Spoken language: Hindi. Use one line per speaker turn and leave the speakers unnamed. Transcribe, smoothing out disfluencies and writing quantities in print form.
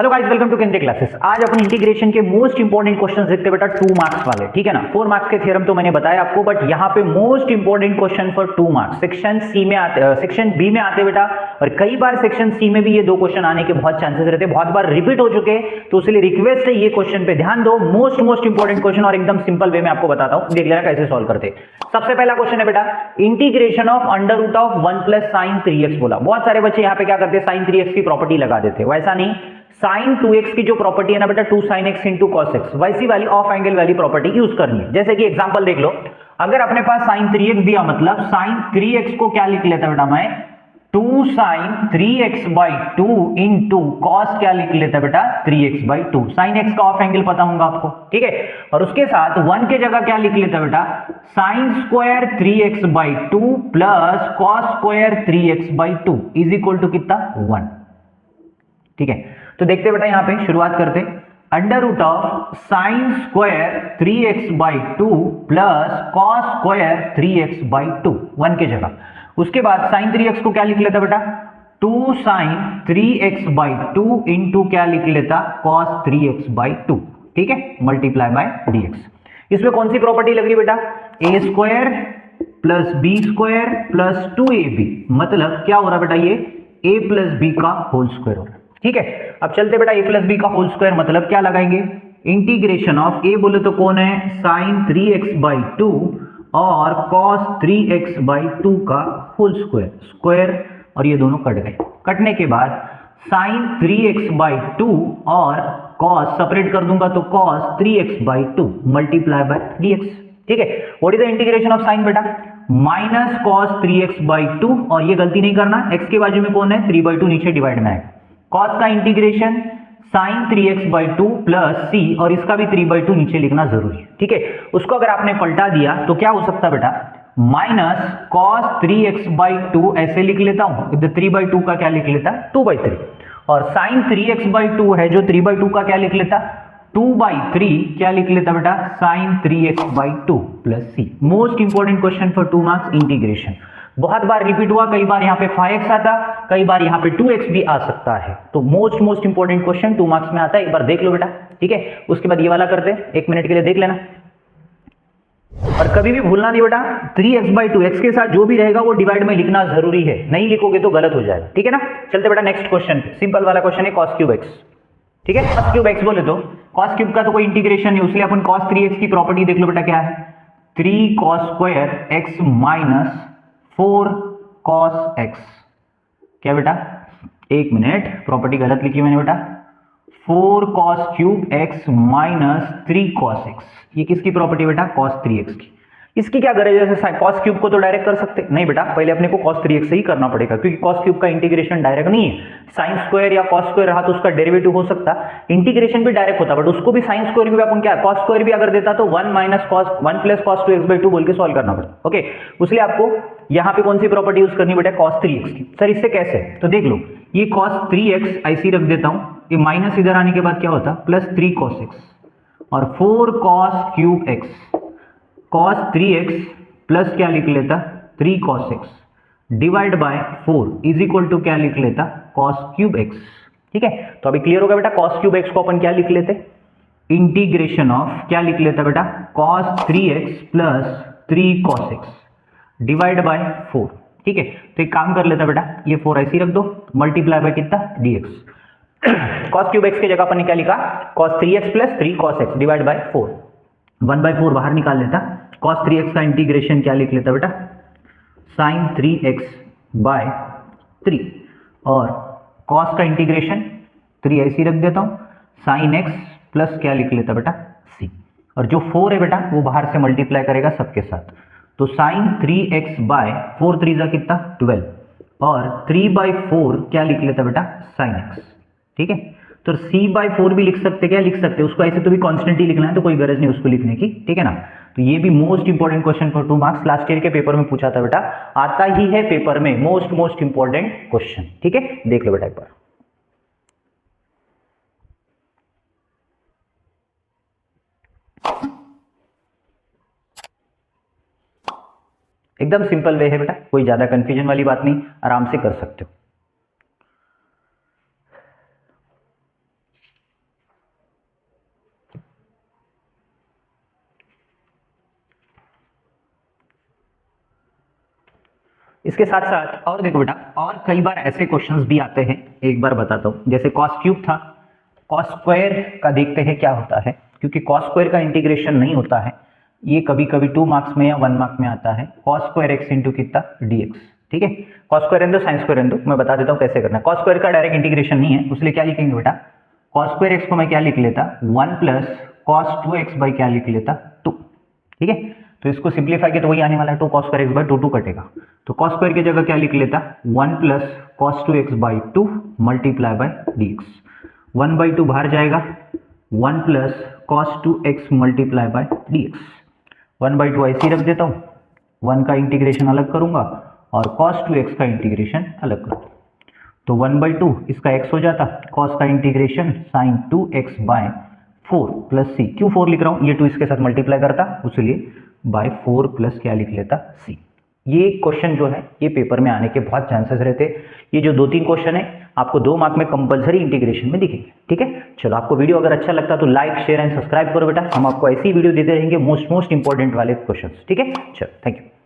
हेलो गाइस, वेलकम टू केंद्रीय क्लासेस। आज अपन इंटीग्रेशन के मोस्ट इंपोर्टेंट क्वेश्चंस देखते हैं बेटा 2 मार्क्स वाले, ठीक है ना। 4 मार्क्स के थ्योरम तो मैंने बताया आपको, बट यहाँ पे most important question for 2 marks section C में आते, सेक्शन बी में आते बेटा। और कई बार सेक्शन सी में भी ये दो क्वेश्चन आने के बहुत चांसेस रहते हैं, बहुत बार रिपीट हो चुके हैं, तो इसलिए रिक्वेस्ट है ये क्वेश्चन पे ध्यान दो। मोस्ट इंपोर्टेंट क्वेश्चन और एकदम सिंपल वे में आपको बताता हूँ, देख लेना कैसे सॉल्व करते। सबसे पहला क्वेश्चन है बेटा, integration of under root of 1 + sin 3x बोला। बहुत सारे बच्चे यहाँ पे क्या करते हैं, sin 3x की प्रॉपर्टी लगा देते, वैसा नहीं। sin 2x की जो प्रॉपर्टी है ना बेटा 2 sin x × cos x, वैसी वाली ऑफ एंगल वाली प्रॉपर्टी यूज करनी है। जैसे कि एग्जांपल देख लो, अगर अपने पास sin 3x दिया, मतलब sin 3x को क्या लिख लेता बेटा मैं 2 sin 3x/2 × cos क्या लिख लेता बेटा 3x/2। sin x का ऑफ एंगल पता होगा आपको, ठीक है। और उसके साथ 1 के जगह क्या लिख लेता बेटा sin² 3x/2 + cos² 3x/2 = कितना 1, ठीक है। तो देखते बेटा यहां पे शुरुआत करते, under root of sin² 3x/2 + cos² 3x/2 1 के जगह। उसके बाद sin 3x को क्या लिख लेता बेटा 2 sin 3x/2 × क्या लिख लेता cos 3x/2, ठीक है, मल्टीप्लाई बाय dx। इसमें कौन सी प्रॉपर्टी लग रही बेटा a² + b² + 2ab, मतलब क्या हो रहा बेटा ये a + b का होल स्क्वायर हो रहा है, ठीक है। अब चलते बेटा a + b का होल स्क्वायर मतलब क्या लगाएंगे, इंटीग्रेशन ऑफ a बोले तो कौन है sin 3x/2 और cos 3x/2 का होल स्क्वायर, स्क्वायर और ये दोनों कट गए। कटने के बाद sin 3x/2 और cos सेपरेट कर दूंगा तो cos 3x/2 multiply by dx, ठीक है। What is the integration of sin बेटा -cos 3x/2, और ये गलती नहीं करना, x के बाजू में कौन है 3/2 नीचे डिवाइड में आएगा। cos का इंटीग्रेशन sin 3x/2 + c, और इसका भी 3/2 नीचे लिखना जरूरी है, ठीक है। उसको अगर आपने पलटा दिया तो क्या हो सकता बेटा -cos 3x/2 ऐसे लिख लेता हूं, 3/2 का क्या लिख लेता 2/3, और sin 3x/2 है जो 3/2 का क्या लिख लेता 2/3, क्या लिख लेता बेटा sin 3x/2 + c। Most important question for 2 marks integration, बहुत बार रिपीट हुआ, कई बार यहाँ पे 5x आता, कई बार यहाँ पे 2x भी आ सकता है। तो मोस्ट इंपोर्टेंट क्वेश्चन 2 मार्क्स में आता है, एक बार देख लो बेटा, ठीक है। उसके बाद ये वाला करते हैं, 1 मिनट के लिए देख लेना, और कभी भी भूलना नहीं बेटा 3x/2 x के साथ जो भी रहेगा वो डिवाइड में लिखना जरूरी है, नहीं लिखोगे तो गलत हो जाएगा, ठीक है ना। चलते बेटा नेक्स्ट क्वेश्चन, सिंपल वाला क्वेश्चन है cos³ x, ठीक है। cos³ x बोले तो cos³ का तो कोई इंटीग्रेशन नहीं, इसलिए अपन cos 3x की प्रॉपर्टी देख लो बेटा, क्या है 3cos² x - 4cos x, क्या बेटा 1 मिनट, प्रॉपर्टी गलत लिखी मैंने बेटा 4cos³ x - 3cos x, ये किसकी प्रॉपर्टी बेटा cos 3x की। इसकी क्या गरज है, जैसे cos³ को तो डायरेक्ट कर सकते नहीं बेटा, पहले अपने को cos 3x से ही करना पड़ेगा, क्योंकि cos³ का इंटीग्रेशन डायरेक्ट नहीं है। sin² या cos² रहा तो उसका डेरिवेटिव हो सकता, इंटीग्रेशन भी डायरेक्ट होता, बट उसको भी sin² भी अपन क्या cos² भी अगर देता तो 1 + cos 2x/2 बोल के सॉल्व करना पड़ता, ओके। इसलिए आपको यहाँ पे कौन सी प्रॉपर्टी यूज करनी बेटा cos 3x की। सर इससे कैसे, तो देख लो, ये cos 3x ऐसी रख देता हूं, ये माइनस इधर आने के बाद क्या होता +3cos x और 4cos³ x, cos 3x plus क्या लिख लेता 3cos x डिवाइड बाय 4 = क्या लिख लेता cos³ x, ठीक है। तो अभी क्लियर होगा बेटा, cos³ x को अपन क्या लिख लेते इंटीग्रेशन ऑफ क्या लिख लेता बेटा cos 3x + 3cos x divide by 4, ठीक है। तो एक काम कर लेता बेटा, ये 4 ऐसे ही रख दो, मल्टीप्लाई बाय कितना dx। cos³ x की जगह अपन ने क्या लिखा cos 3x + 3cos x divide by 4, 1/4 बाहर निकाल लेता, cos 3x का इंटीग्रेशन क्या लिख लेता बेटा sin 3x/3, और cos का इंटीग्रेशन 3 ऐसे ही रख देता हूं sin x प्लस क्या लिख लेता बेटा c, और जो 4 है बेटा वो बाहर से मल्टीप्लाई करेगा सबके साथ, तो sin 3x/4 3 कितना 12, और 3/4 क्या लिख लेता बेटा sin x, ठीक है। तो c/4 भी लिख सकते, क्या लिख सकते उसको, ऐसे तो भी कांस्टेंट ही लिखना है, तो कोई गरज नहीं उसको लिखने की, ठीक है ना। तो ये भी most important question for 2 marks, last year के पेपर में पूछा था बेटा, आता ही है पेपर में, मोस्ट इंपोर्टेंट क्वेश्चन, ठीक है। देख लो बेटा एक बार, एकदम सिंपल वे है बेटा, कोई ज्यादा कंफ्यूजन वाली बात नहीं, आराम से कर सकते हो। इसके साथ साथ और देखो बेटा, और कई बार ऐसे क्वेश्चंस भी आते हैं, एक बार बताता हूँ। जैसे कॉस क्यूब था, कॉस स्क्वायर का देखते हैं क्या होता है, क्योंकि कॉस स्क्वायर का इंटीग्रेशन नहीं होता है, ये कभी कभी 2 मार्क्स में या 1 मार्क में आता है। कॉस स्क्वायर एक्स इंटू कितना dx, ठीक है। कॉस स्क्वायर एन दो साइन स्क्वायर एन दो, मैं बता देता हूँ कैसे करना है। कॉस स्क्वायर का डायरेक्ट इंटीग्रेशन नहीं है, उसलिए क्या लिखेंगे बेटा, कॉस स्क्वायर एक्स को मैं क्या लिख लेता, 1 प्लस कॉस 2x बाई क्या लिख लेता, 2, ठीक है। तो इसको सिंप्लीफाई किया तो वही आने वाला है, 2 cos स्क्वायर एक्स बाई 2 कटेगा, तो cos स्क्वायर की जगह क्या लिख लेता, 1 plus cos 2x by 2 multiply by dx। 1 by 2 बाहर जाएगा, 1 plus cos 2x multiply by dx। 1 by 2 ऐसे ही रख देता हूँ, 1 का इंटीग्रेशन अलग करूंगा और cos 2x का इंटीग्रेशन अलग करूंगा, तो 1 बाई 2 इसका x हो जाता, cos का integration sin 2x by 4 plus c। क्यों 4 लिख रहा हूँ, ये 2 इसके साथ मल्टीप्लाई करता, इसलिए बाय 4 प्लस क्या लिख लेता, c। ये क्वेश्चन जो है ये पेपर में आने के बहुत चांसेस रहते हैं। ये जो 2-3 क्वेश्चन है आपको 2 मार्क में कंपलसरी इंटीग्रेशन में दिखेंगे, ठीक है। चलो, आपको वीडियो अगर अच्छा लगता तो लाइक शेयर एंड सब्सक्राइब करो बेटा, हम आपको ऐसी वीडियो देते रहेंगे मोस्ट इंपॉर्टेंट वाले क्वेश्चन, ठीक है। चलो, थैंक यू।